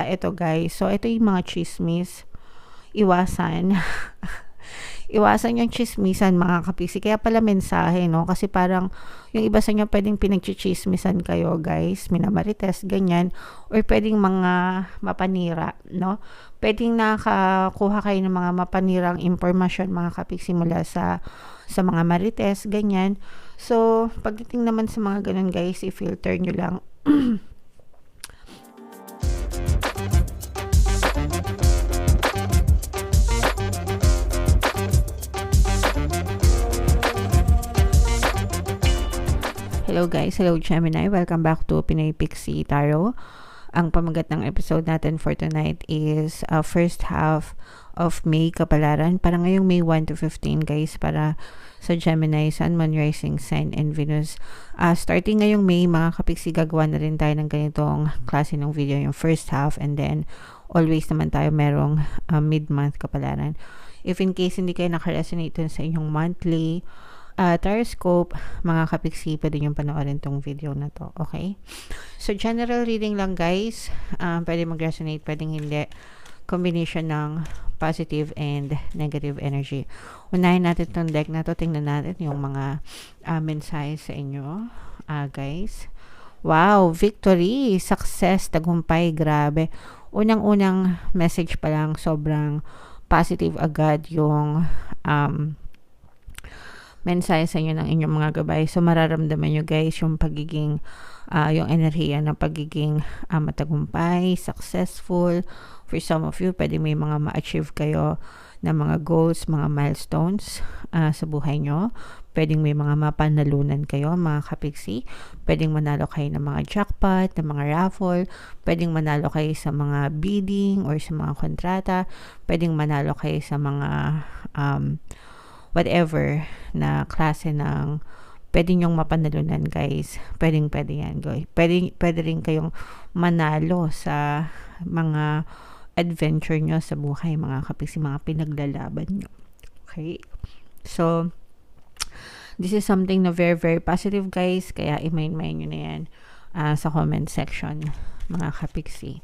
ito guys. So, ito yung mga chismis. Iwasan. Iwasan yung chismisan mga kapiksi. Kaya pala mensahe, no? Kasi parang yung iba sa inyo pwedeng pinagchichismisan kayo, guys. Minamarites, ganyan. Or pwedeng mga mapanira, no? Pwedeng nakakuha kayo ng mga mapanirang impormasyon mga kapiksi mula sa mga marites, ganyan. So, pagdating naman sa mga ganun, guys, i-filter nyo lang. Hello guys, hello Gemini, welcome back to Pinoy Pixie Tarot. Ang pamagat ng episode natin for tonight is first half of May kapalaran. Para ngayong May 1 to 15 guys, para sa Gemini, Sun, Moon, Rising, Sign, and Venus. Starting ngayong May, mga kapiksi, gagawa na rin tayo ng ganitong klase ng video, yung first half, and then always naman tayo merong mid-month kapalaran. If in case hindi kayo nakaresonate sa inyong monthly Taroscope, mga kapiksi, pwede nyo panoorin tong video na to, okay? So, general reading lang guys. Pwede mag-resonate, pwedeng hindi. Combination ng positive and negative energy. Unahin natin tong deck na to. Tingnan natin yung mga mensahe sa inyo, guys. Wow, victory, success, tagumpay, grabe. Unang-unang message pa lang, sobrang positive agad yung mensahe sa inyo ng inyong mga gabay. So, mararamdaman nyo guys yung pagiging, yung enerhiya ng pagiging matagumpay, successful. For some of you, pwede may mga ma-achieve kayo na mga goals, mga milestones sa buhay nyo. Pwedeng may mga mapanalunan kayo, mga kapiksi. Pwedeng manalo kayo ng mga jackpot, ng mga raffle. Pwedeng manalo kayo sa mga bidding or sa mga kontrata. Pwedeng manalo kayo sa mga whatever na klase ng pwede nyong mapanalunan guys. Pwede yan guys. Pwede rin kayong manalo sa mga adventure nyo sa buhay, mga kapiksi, mga pinaglalaban nyo. Okay? So, this is something na very, very positive guys. Kaya i-mind nyo na yan sa comment section, mga kapiksi.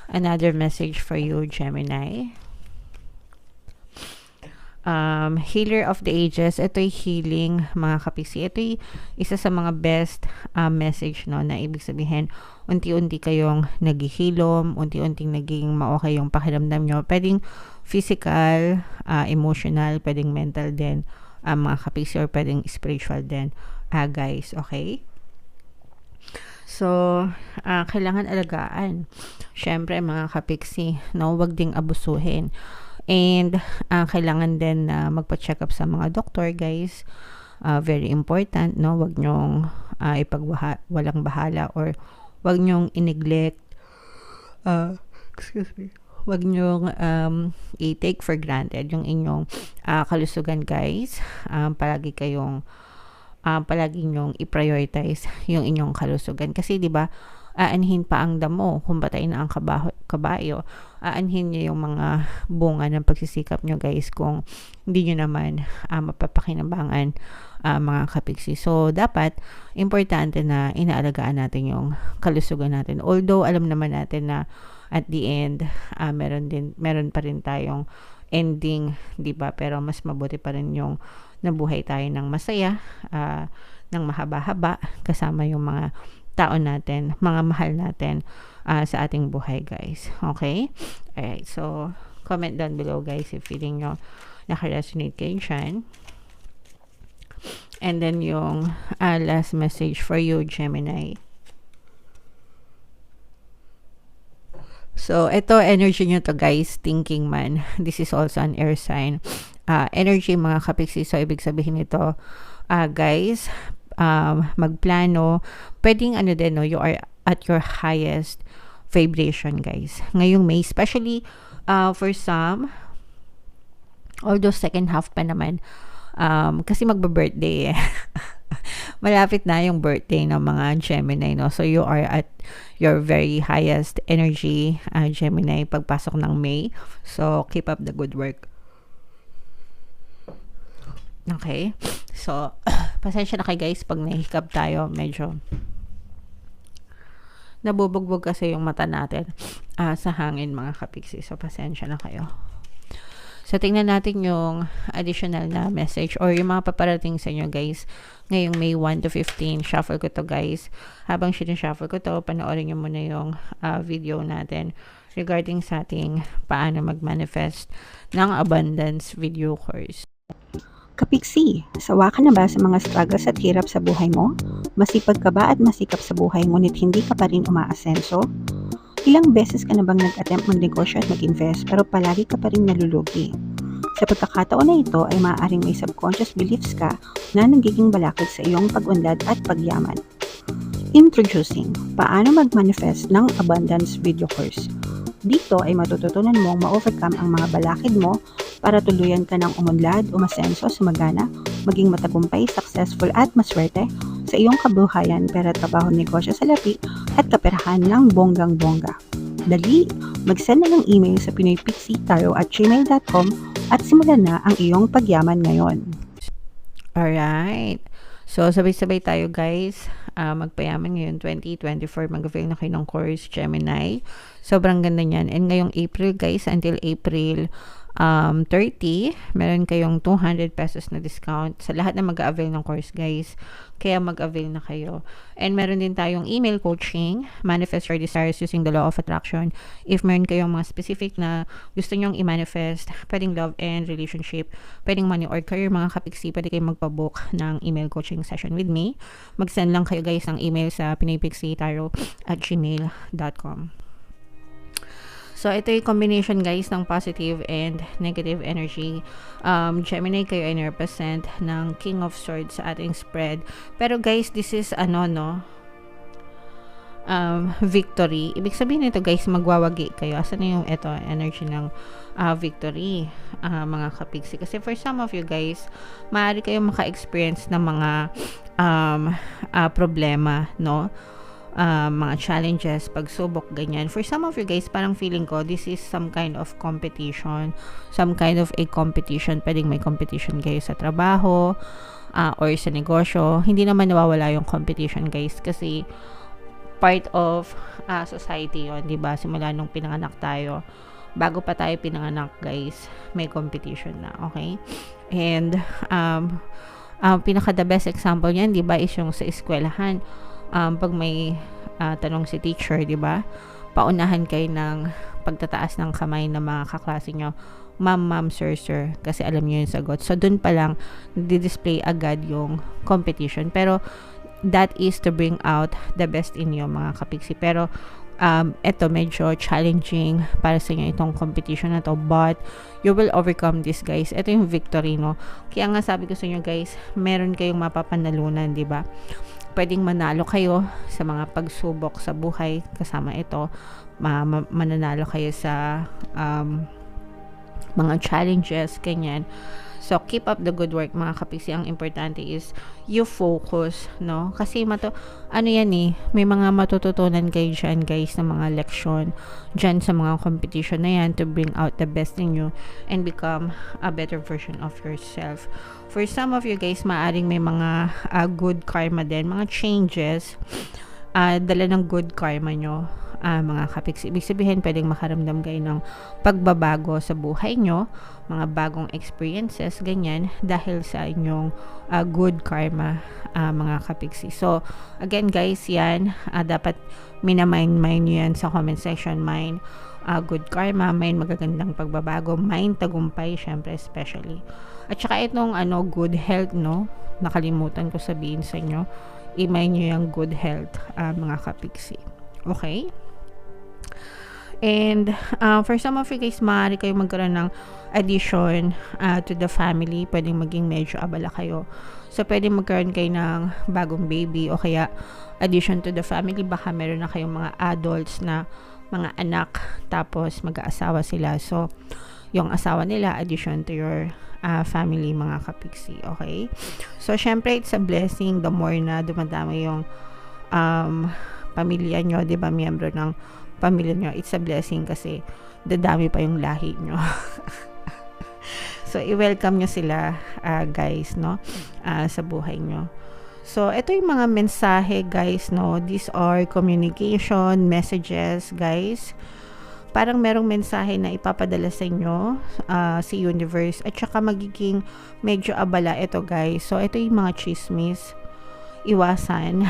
Another message for you, Gemini. Healer of the Ages. Ito'y healing, mga kapiksi. Ito'y isa sa mga best message, no, na ibig sabihin, unti-unti kayong naghihilom, unti-unting naging ma-okay yung pakiramdam nyo. Pwedeng physical, emotional, pwedeng mental din, mga kapiksi, or pwedeng spiritual din, guys. Okay? So, kailangan alagaan. Syempre, mga kapiksi, no, wag ding abusuhin. And kailangan din na magpa-check up sa mga doktor guys. Very important, no? Wag nyong walang bahala or wag nyong i-neglect. Excuse me. Wag nyong i-take for granted yung inyong kalusugan guys. Palagi nyong i-prioritize yung inyong kalusugan kasi 'di ba? Aanhin pa ang damo kung patay na ang kabayo. Aanhin niyo yung mga bunga ng pagsisikap nyo guys kung hindi nyo naman mapapakinabangan, mga kapiksi. So, dapat importante na inaalagaan natin yung kalusugan natin. Although, alam naman natin na at the end, meron pa rin tayong ending, di ba? Pero mas mabuti pa rin yung nabuhay tayo ng masaya, ng mahaba-haba, kasama yung mga tao natin, mga mahal natin sa ating buhay guys. Okay? Alright, so comment down below guys if feeling nyo naka-resonate kayo dyan. And then yung last message for you, Gemini. So, ito energy nyo to guys, thinking man. This is also an air sign. Energy mga kapiksi, so ibig sabihin nito, guys, magplano, pwedeng din, no, you are at your highest vibration guys ngayong May, especially for some, although second half pa naman, kasi magba-birthday malapit na yung birthday ng mga Gemini, no? So you are at your very highest energy, Gemini, pagpasok ng May. So keep up the good work. Okay? So, pasensya na kayo guys pag nahihikab tayo. Medyo nabubugbog kasi yung mata natin sa hangin mga kapiksi. So, pasensya na kayo. So, tingnan natin yung additional na message or yung mga paparating sa inyo, guys. Ngayong May 1 to 15, shuffle ko to, guys. Habang sinushuffle ko to, panoorin nyo muna yung video natin regarding sa ating paano mag-manifest ng abundance video course. Kapiksi, sawa ka na ba sa mga struggles at hirap sa buhay mo? Masipag ka ba at masikap sa buhay ngunit hindi ka pa rin umaasenso? Ilang beses ka na bang nag-attempt magnegosyo at mag-invest pero palagi ka pa rin nalulugi? Sa pagkakataon na ito ay maaaring may subconscious beliefs ka na nagiging balakid sa iyong pag-unlad at pagyaman. Introducing, paano mag-manifest ng abundance video course. Dito ay matututunan mong ma-overcome ang mga balakid mo para tuluyan ka ng umunlad, umasenso, sumagana, maging matagumpay, successful at maswerte sa iyong kabuhayan, pera, trabaho, negosyo, salapi at kaperahan ng bonggang-bongga. Dali, mag-send na ng email sa pinoypixitaro@gmail.com at simulan na ang iyong pagyaman ngayon. Alright. So, sabay-sabay tayo, guys. Magpayaman ngayon 2024. Mag-avail na kayo ng course Gemini. Sobrang ganda niyan. And ngayong April, guys, until April 30, meron kayong 200 pesos na discount sa lahat na mag-avail ng course, guys. Kaya mag-avail na kayo. And meron din tayong email coaching, manifest your desires using the law of attraction. If meron kayong mga specific na gusto nyong i-manifest, pwedeng love and relationship, pwedeng money or career, mga kapiksi, pwede kayong magpabook ng email coaching session with me. Mag-send lang kayo, guys, ng email sa pinoypixitaro@gmail.com. So, ito yung combination, guys, ng positive and negative energy. Gemini, kayo ay represent ng King of Swords sa ating spread. Pero, guys, this is, victory. Ibig sabihin nito, guys, magwawagi kayo. Asan na yung ito, energy ng victory, mga kapiksi. Kasi for some of you, guys, maaari kayong maka-experience ng mga problema, no? Mga challenges, pagsubok, ganyan. For some of you, guys, parang feeling ko, this is some kind of competition, some kind of a competition. Pwedeng may competition kayo sa trabaho, or sa negosyo. Hindi naman nawawala yung competition, guys, kasi part of society yon, di ba? Simula nung pinanganak tayo, bago pa tayo pinanganak, guys, may competition na, okay? And pinaka the best example niyan, di ba, is yung sa eskwelahan. Pag may tanong si teacher, di ba, paunahan kayo ng pagtataas ng kamay ng mga kaklase nyo, ma'am, sir, kasi alam nyo yung sagot. So, dun pa lang, di-display agad yung competition. Pero, that is to bring out the best in you, mga kapiksi. Pero, eto, medyo challenging para sa inyo itong competition na to, but you will overcome this, guys. Ito yung victory, no? Kaya nga sabi ko sa inyo, guys, meron kayong mapapanalunan, di ba? Pwedeng manalo kayo sa mga pagsubok sa buhay kasama ito. Mananalo kayo sa mga challenges, ganyan. So, keep up the good work, mga kapiksi. Ang importante is you focus, no? Kasi yan may mga matututunan kayo dyan, guys, na mga leksyon dyan sa mga competition na yan to bring out the best in you and become a better version of yourself. For some of you, guys, maaring may mga good karma din, mga changes, dala ng good karma nyo, mga kapiksi. Ibig sabihin, pwedeng makaramdam kayo ng pagbabago sa buhay nyo, mga bagong experiences, ganyan, dahil sa inyong good karma, mga kapiksi. So, again, guys, yan, dapat minamind nyo yan sa comment section. Mine, good karma, mine magagandang pagbabago, mine tagumpay, syempre, especially. At saka itong good health, no? Nakalimutan ko sabihin sa inyo, i-mind nyo yung good health, mga kapiksi. Okay? And for some of you, guys, maaari kayo magkaroon ng addition to the family. Pwedeng maging medyo abala kayo. So, pwedeng magkaroon kayo ng bagong baby o kaya addition to the family. Baka meron na kayong mga adults na mga anak, tapos mag-aasawa sila. So, yung asawa nila, addition to your family, mga kapiksi. Okay? So, syempre, it's a blessing the more na dumadami yung pamilya nyo, di ba, miyembro ng pamilya nyo. It's a blessing kasi dadami pa yung lahi nyo. So, i-welcome nyo sila, guys, no? Sa buhay nyo. So, ito yung mga mensahe, guys, no? These are communication, messages, guys. Parang merong mensahe na ipapadala sa inyo, si universe. At saka magiging medyo abala ito, guys. So, ito yung mga chismis. Iwasan.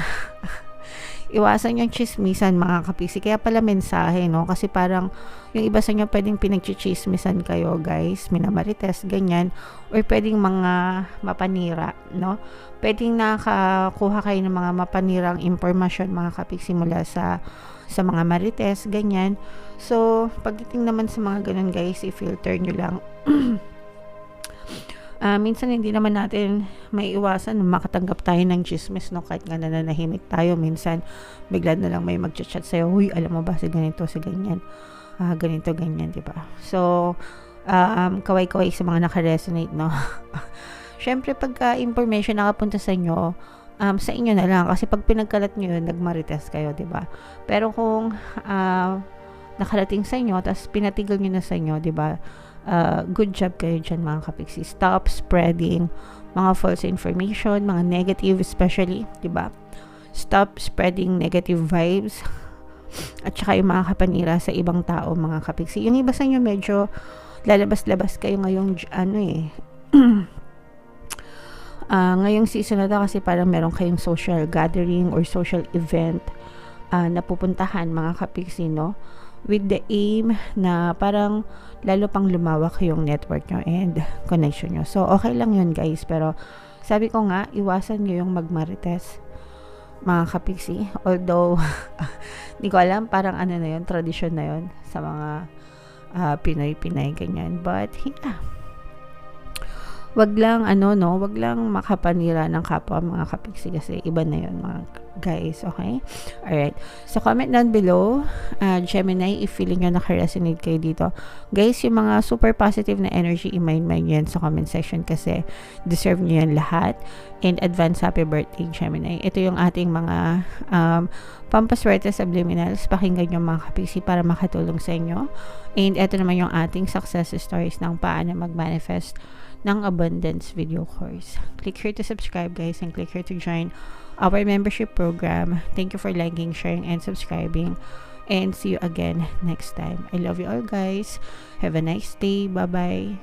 Iwasan yung chismisan, mga kapiksi. Kaya pala mensahe, no? Kasi parang yung iba sa inyo pwedeng pinagchichismisan kayo, guys. Minamarites, ganyan. Or pwedeng mga mapanira, no? Pwedeng nakakuha kayo ng mga mapanirang impormasyon, mga kapiksi, mula sa mga marites, ganyan. So, pagdating naman sa mga ganun, guys, i-filter nyo lang. Minsan hindi naman natin may iwasan makatanggap tayo ng chismis, no? Kahit nga nananahimik tayo, minsan bigla na lang may mag-chat sa'yo, huy, alam mo ba si ganito, si ganyan, ganito, ganyan, diba? So, kaway-kaway sa mga naka-resonate, no? Syempre, pagka information nakapunta sa inyo, sa inyo na lang, kasi pag pinagkalat nyo yun, nagmarites kayo, diba? Pero kung nakarating sa inyo, tapos pinatigil nyo na sa inyo, diba? Good job kayo dyan, mga kapiksi. Stop spreading mga false information, mga negative especially, diba? Stop spreading negative vibes at saka yung mga kapanira sa ibang tao, mga kapiksi. Yung iba sa inyo medyo lalabas-labas kayo ngayong ngayong season na to, kasi parang meron kayong social gathering or social event na pupuntahan, mga kapiksi, no? With the aim na parang lalo pang lumawak yung network nyo and connection nyo. So, okay lang yun, guys. Pero, sabi ko nga, iwasan nyo yung magmarites, mga kapiksi. Although, hindi ko alam, parang ano na yun, tradisyon na yun sa mga Pinoy-Pinay, ganyan. But, yeah. Wag lang wag lang makapanira ng kapwa, mga kapiksi, kasi iba na yun, mga guys, okay? Alright. So, comment down below, Gemini, if feeling nyo naka-resonate kayo dito. Guys, yung mga super positive na energy, i-mind yan sa comment section, kasi deserve nyo yan lahat. And advance happy birthday, Gemini. Ito yung ating mga pampaswerte subliminals. Pakinggan nyo, mga kapiksi, para makatulong sa inyo. And ito naman yung ating success stories ng paano mag-manifest ng abundance video course. Click here to subscribe, guys, and click here to join our membership program. Thank you for liking, sharing, and subscribing, and see you again next time. I love you all, guys. Have a nice day. Bye bye.